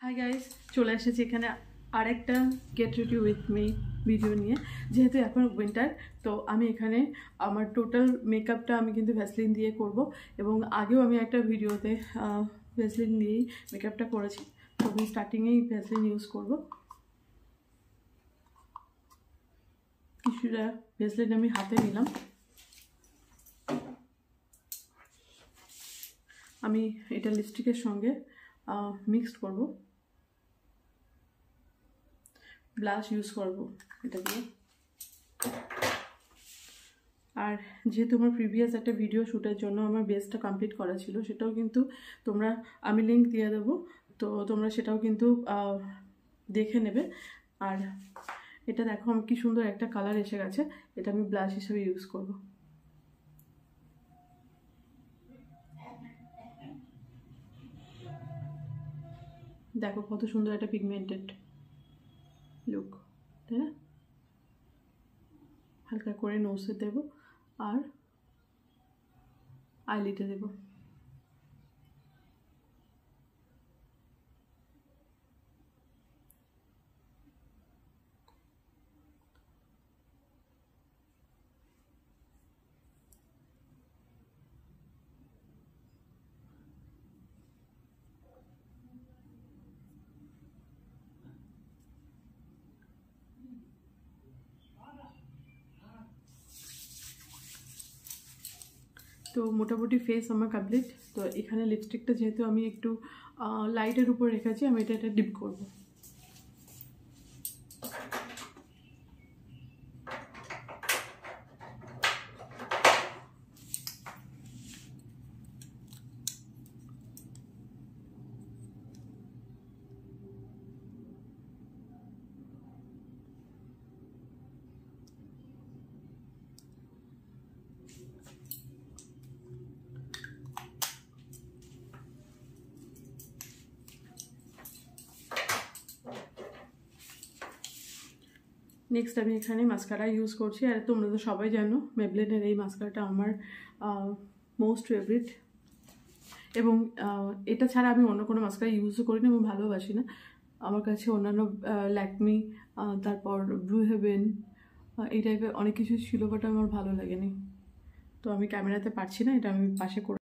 Hi guys, চলে এসেছি এখানে আরেকটা get ready with me video নিয়ে। যেহেতু এখন উইন্টার, তো আমি এখানে আমার টোটাল মেকআপটা আমি কিন্তু ভ্যাসলিন দিয়ে করব। এবং আগেও আমি একটা ভিডিওতে ভ্যাসলিন দিয়েই মেকআপটা করেছি, তো আমি স্টার্টিংয়েই ভ্যাসলিন ইউজ করব। কিছুটা ভ্যাসলিন আমি হাতে নিলাম। আমি এটা লিপস্টিকের সঙ্গে মিক্সড করব। ব্লাশ ইউজ করব এটা দিয়ে। আর যেহেতু আমার প্রিভিয়াস একটা ভিডিও শ্যুটের জন্য আমার বেসটা কমপ্লিট করা ছিল, সেটাও কিন্তু আমি লিঙ্ক দিয়ে দেবো, তো তোমরা সেটাও কিন্তু দেখে নেবে। আর এটা দেখো আমার কি সুন্দর একটা কালার এসে গেছে, এটা আমি ব্লাশ হিসেবে ইউজ করব। দেখো কত সুন্দর একটা পিগমেন্টেড লুক, তাই না? হালকা করে নোজে দেব আর আইলিডে দেব। তো মোটামুটি ফেস আমার কমপ্লিট। তো এখানে লিপস্টিকটা যেহেতু আমি একটু লাইটের উপর রেখেছি, আমি এটা ডিপ করব। নেক্সট আমি এখানে মাস্কারা ইউজ করছি। আর তোমরা তো সবাই জানো মেবলিনের এই মাস্কারাটা আমার মোস্ট ফেভারিট। এবং এটা ছাড়া আমি অন্য কোনো মাস্কারা ইউজও করি না, আমি ভালোবাসি না। আমার কাছে অন্যান্য ল্যাকমি, তারপর ব্লু হেভেন, এই টাইপের অনেক কিছু ছিল, বাট আমার ভালো লাগেনি। তো আমি ক্যামেরাতে পারছি না, এটা আমি পাশে করে